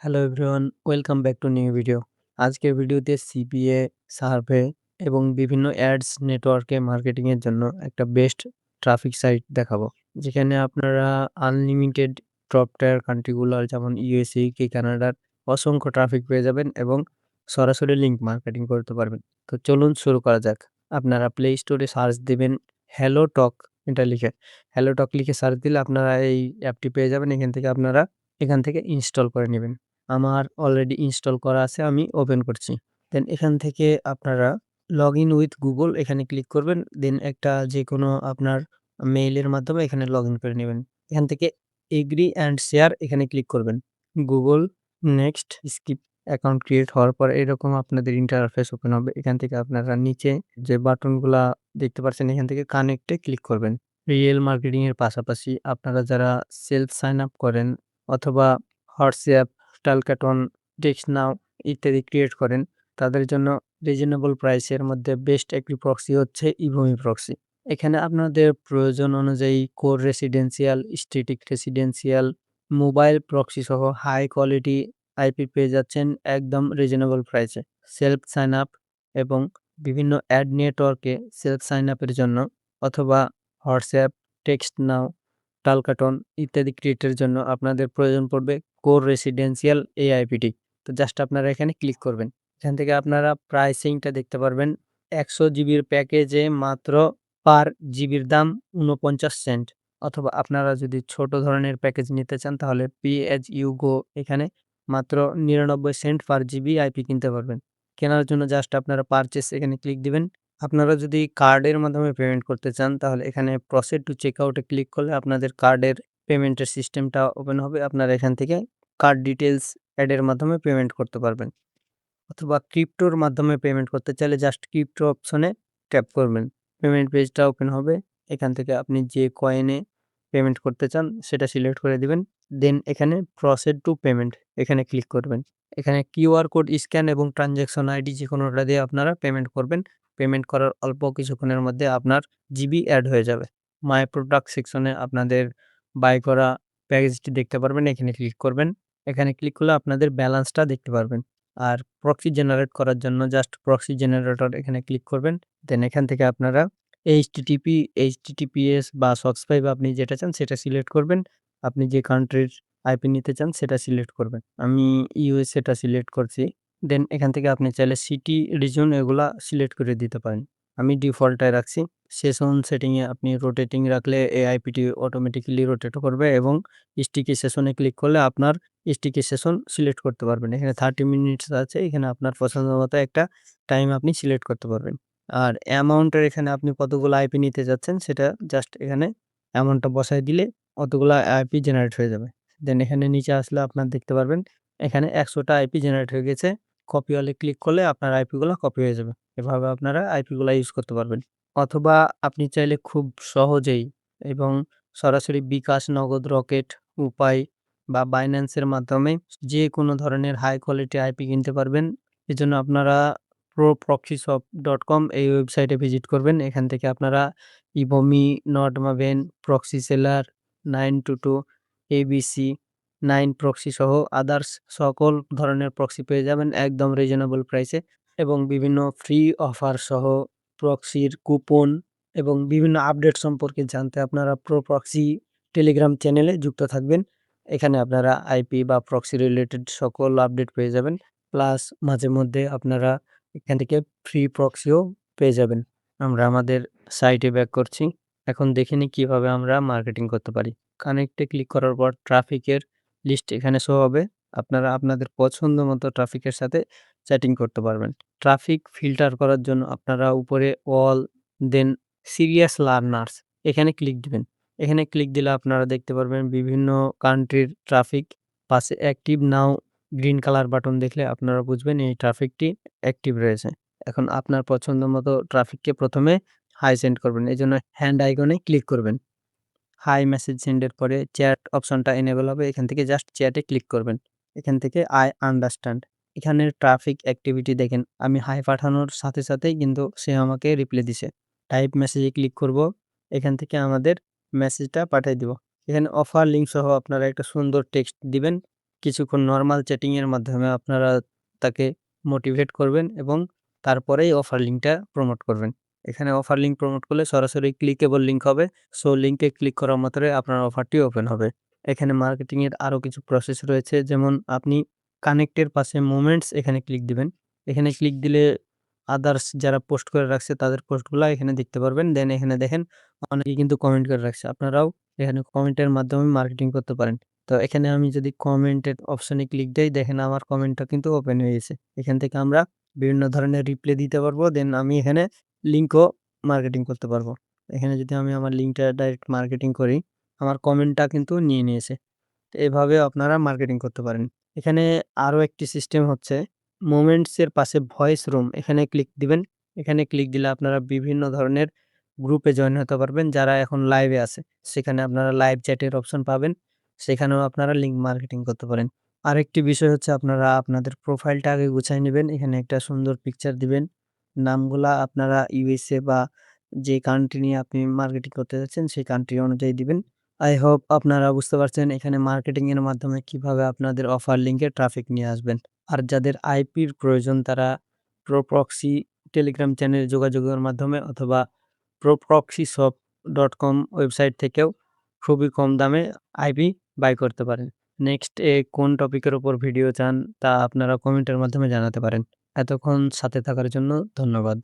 Hello everyone, welcome back to new video. আজকের ভিডিওতে CPA, survey এবং বিভিন্ন অ্যাডস নেটওয়ার্কে মার্কেটিং এর জন্য একটা বেস্ট ট্রাফিক সাইট দেখাবো। যেখানে আপনারা আনলিমিটেড টপ টায়ার কান্ট্রিগুলোর যেমন ইউএসএ, ইউকে, কানাডার অসংখ্য ট্রাফিক পেয়ে যাবেন এবং সরাসরি লিঙ্ক মার্কেটিং করতে পারবেন। তো চলুন শুরু করা যাক। আপনারা প্লে স্টোরে সার্চ দিবেন হ্যালো টক এটা লিখে। হ্যালো টক লিখে সার্চ দিলে আপনারা এই অ্যাপটি পেয়ে যাবেন। এখান থেকে ইনস্টল করে নিবেন। আমার অলরেডি ইনস্টল করা আছে, আমি ওপেন করছি। দেন এখান থেকে আপনারা লগইন উইথ গুগল এখানে ক্লিক করবেন। দেন একটা যেকোনো আপনার মেইলের মাধ্যমে এখানে লগইন করে নিবেন। এখান থেকে এগ্রি অ্যান্ড শেয়ার এখানে ক্লিক করবেন। Google next skip account create হওয়ার পর এরকম আপনাদের ইন্টারফেস ওপেন হবে। এখান থেকে আপনারা নিচে যে বাটনগুলা দেখতে পাচ্ছেন এখান থেকে কানেক্টে ক্লিক করবেন। রিয়েল মার্কেটিং এর পাশাপাশি আপনারা যারা সেলফ সাইন আপ করেন অথবা হোয়াটসঅ্যাপ, টালকাটন, টেক্সট নাও ইত্যাদি ক্রিয়েট করেন, তাদের জন্য রিজনেবল প্রাইসের মধ্যে বেস্ট একটি প্রক্সি হচ্ছে ইভোমি প্রক্সি। এখানে আপনাদের প্রয়োজন অনুযায়ী core residential, static residential, mobile proxy সহ হাই কোয়ালিটি আইপি পেয়ে যাচ্ছেন একদম রিজনেবল প্রাইসে। সেলফ সাইন আপ এবং বিভিন্ন অ্যাড নেটওয়ার্কে সেলফ সাইন আপের জন্য অথবা হোয়াটসঅ্যাপ, টেক্সট নাও, টালকাটন ইত্যাদি ক্রিয়েটের জন্য আপনাদের প্রয়োজন পড়বে কোর রেসিডেন্সিয়াল এই আইপিটি। তো জাস্ট আপনারা এখানে ক্লিক করবেন। এখান থেকে আপনারা প্রাইসিংটা দেখতে পারবেন। ১০০ জিবির প্যাকেজে মাত্র পার জিবির দাম ৪৯ সেন্ট, অথবা আপনারা যদি ছোট ধরনের প্যাকেজ নিতে চান তাহলে পে অ্যাজ ইউ গো এখানে মাত্র ৯৯ সেন্ট পার জিবি আইপি কিনতে পারবেন। কেনার জন্য জাস্ট আপনারা পারচেজ এখানে ক্লিক দিবেন। আপনারা যদি কার্ডের মাধ্যমে পেমেন্ট করতে চান তাহলে এখানে proceed to checkout A click করলে আপনাদের কার্ডের পেমেন্টের সিস্টেমটা ওপেন হবে। আপনারা এখান থেকে কার্ড ডিটেইলস অ্যাডের মাধ্যমে পেমেন্ট করতে পারবেন। অথবা ক্রিপ্টোর মাধ্যমে পেমেন্ট করতে চাইলে জাস্ট ক্রিপ্টো অপশনে ট্যাপ করবেন। পেমেন্ট পেজটা ওপেন হবে। এখান থেকে আপনি যে কয়েনে পেমেন্ট করতে চান সেটা সিলেক্ট করে দিবেন। দেন এখানে প্রসিড টু পেমেন্ট এখানে ক্লিক করবেন। এখানে কিউআর কোড স্ক্যান এবং ট্রান্সেকশন আইডি যেকোনোটা দিয়ে আপনারা পেমেন্ট করবেন। পেমেন্ট করার অল্প কিছুক্ষণের মধ্যে আপনার জিবি অ্যাড হয়ে যাবে। মাই প্রোডাক্ট সেকশনে আপনাদের বাই করা প্যাকেজটি দেখতে পারবেন। এখানে ক্লিক করবেন। এখানে ক্লিক করলে আপনাদের ব্যালেন্সটা দেখতে পারবেন। আর প্রক্সি জেনারেট করার জন্য জাস্ট প্রক্সি জেনারেটর এখানে ক্লিক করবেন। দেন এখান থেকে আপনারা এইচটিটিপি, এইচটিটিপিএস বা সক্স5 আপনি যেটা চান সেটা সিলেক্ট করবেন। আপনি যে কান্ট্রির আইপি নিতে চান সেটা সিলেক্ট করবেন। আমি ইউএসএ টা সিলেক্ট করছি। দেন এখান থেকে আপনি চাইলে সিটি, রিজন এগুলা সিলেক্ট করে দিতে পারেন। আমি ডিফল্টটাই রাখছি। সেশন সেটিং এ আপনি রোটেটিং রাখলে এই আইপিটি অটোমেটিক্যালি রোটেট করবে এবং স্টিকি সেশনে ক্লিক করলে আপনার স্টিকি সেশন সিলেক্ট করতে পারবেন। এখানে 30 মিনিটস আছে। এখানে আপনার পছন্দ মতো একটা টাইম আপনি সিলেক্ট করতে পারবেন। আর অ্যামাউন্টের এখানে আপনি কতগুলো আইপি নিতে যাচ্ছেন সেটা জাস্ট এখানে অ্যামাউন্টটা বসায় দিলে অতগুলা আইপি জেনারেট হয়ে যাবে। দেন এখানে নিচে আসলে আপনার দেখতে পারবেন এখানে ১০০ টা আইপি জেনারেট হয়ে গেছে। কপি অলে ক্লিক করলে আপনার আইপি গুলা কপি হয়ে যাবে। এভাবে আপনারা আইপি গুলা ইউজ করতে পারবেন। অথবা আপনি চাইলে খুব সহজেই এবং সরাসরি বিকাশ, নগদ, রকেট, উপায় বা বাইন্যান্সের মাধ্যমে যেকোনো ধরনের হাই কোয়ালিটি আইপি কিনতে পারবেন। এজন্য আপনারা proxyshop.com এই ওয়েবসাইটে ভিজিট করবেন। এখান থেকে আপনারা ইভোমি, নর্ডমাভেন, প্রক্সি সেলার, 922, এবিসি, 9 প্রক্সি সহ আদার্স সকল ধরনের প্রক্সি পেয়ে যাবেন একদম রিজনেবল প্রাইসে এবং বিভিন্ন ফ্রি অফার সহ প্রক্সির কুপন এবং বিভিন্ন আপডেট সম্পর্কে জানতে আপনারা প্রক্সি টেলিগ্রাম চ্যানেলে যুক্ত থাকবেন। এখানে আপনারা আইপি বা প্রক্সি রিলেটেড সকল আপডেট পেয়ে যাবেন। প্লাস মাঝে মধ্যে আপনারা এখান থেকে ফ্রি প্রক্সিও পেয়ে যাবেন। আমরা আমাদের সাইটে ব্যাক করছি। এখন দেখে নিই কিভাবে আমরা মার্কেটিং করতে পারি। কানেক্টে ক্লিক করার পর ট্রাফিকের লিস্ট এখানে শো হবে। আপনারা আপনাদের পছন্দ মতো ট্রাফিকের সাথে চ্যাটিং করতে পারবেন। ট্রাফিক ফিল্টার করার জন্য আপনারা উপরে অল, দেন সিরিয়াস লার্নার্স এখানে ক্লিক দিবেন। এখানে ক্লিক দিলে আপনারা দেখতে পারবেন বিভিন্ন কান্ট্রির ট্রাফিক। পাশে অ্যাক্টিভ নাও গ্রিন কালার বাটন দেখলে আপনারা বুঝবেন এই ট্রাফিকটি অ্যাক্টিভ রয়েছে। এখন আপনার পছন্দ মতো ট্রাফিককে প্রথমে হাই সেন্ড করবেন। এজন্য হ্যান্ড আইকনে ক্লিক করবেন। হাই মেসেজ সেন্ডের পরে চ্যাট অপশনটা এনেবল হবে। এখান থেকে জাস্ট চ্যাটে ক্লিক করবেন। এখান থেকে আই আন্ডারস্ট্যান্ড। এখানের ট্রাফিক অ্যাক্টিভিটি দেখেন। আমি হাই পাঠানোর সাথে সাথেই কিন্তু সে আমাকে রিপ্লাই দিছে। টাইপ মেসেজে ক্লিক করব। এখান থেকে আমাদের মেসেজটা পাঠিয়ে দিব। এখানে অফার লিঙ্ক সহ আপনারা একটা সুন্দর টেক্সট দিবেন। কিছুক্ষণ নরমাল চ্যাটিং এর মাধ্যমে আপনারা তাকে মোটিভেট করবেন এবং তারপরেই অফার লিঙ্কটা প্রমোট করবেন। এখানে অফার লিঙ্ক প্রমোট করলে সরাসরি ক্লিকেবল লিঙ্ক হবে। সো লিঙ্কে ক্লিক করা মাত্রই আপনার অফারটি ওপেন হবে। এখানে মার্কেটিং এর আরো কিছু প্রসেস রয়েছে, যেমন আপনি কানেক্টের পাশে মোমেন্টস এখানে ক্লিক দিবেন। এখানে ক্লিক দিলে আদার্স যারা পোস্ট করে রাখছে তাদের পোস্টগুলা এখানে দেখতে পারবেন। দেন এখানে দেখেন অনেকে কিন্তু কমেন্ট করে রাখছে। আপনারাও এখানে কমেন্টের মাধ্যমে মার্কেটিং করতে পারেন। তো এখানে আমি যদি কমেন্টের অপশনে ক্লিক দেই, দেখেন আমার কমেন্টটা কিন্তু ওপেন হয়ে গেছে। এখান থেকে আমরা বিভিন্ন ধরনের রিপ্লাই দিতে পারবো। দেন আমি এখানে লিঙ্কও মার্কেটিং করতে পারবো। এখানে যদি আমি আমার লিঙ্কটা ডাইরেক্ট মার্কেটিং করি, আমার কমেন্টটা কিন্তু নিয়ে নিয়েছে। তো এভাবে আপনারা মার্কেটিং করতে পারেন। এখানে আরো একটি সিস্টেম হচ্ছে মোমেন্টস এর পাশে ভয়েস রুম, এখানে ক্লিক দিবেন। এখানে ক্লিক দিলে আপনারা বিভিন্ন ধরনের গ্রুপে জয়েন হতে পারবেন যারা এখন লাইভে আছে। সেখানে আপনারা লাইভ চ্যাটের অপশন পাবেন। সেখানেও আপনারা লিঙ্ক মার্কেটিং করতে পারেন। আরেকটি বিষয় হচ্ছে আপনারা আপনাদের প্রোফাইলটা আগে গুছায় নিবেন। এখানে একটা সুন্দর পিকচার দিবেন। নামগুলা আপনারা ইউএসএ বা যে কান্ট্রি নিয়ে আপনি মার্কেটিং করতে যাচ্ছেন সেই কান্ট্রি অনুযায়ী দিবেন। আই হোপ আপনারা বুঝতে পারছেন এখানে মার্কেটিং এর মাধ্যমে কিভাবে আপনাদের অফার লিঙ্কে ট্রাফিক নিয়ে আসবেন। আর যাদের আইপির প্রয়োজন তারা প্রক্সি টেলিগ্রাম চ্যানেলে যোগাযোগের মাধ্যমে অথবা proxyshop.com ওয়েবসাইট থেকেও খুবই কম দামে আইপি বাই করতে পারেন। নেক্সট কোন টপিকের উপর ভিডিও চান তা আপনারা কমেন্টের মাধ্যমে জানাতে পারেন। এতক্ষণ সাথে থাকার জন্য ধন্যবাদ।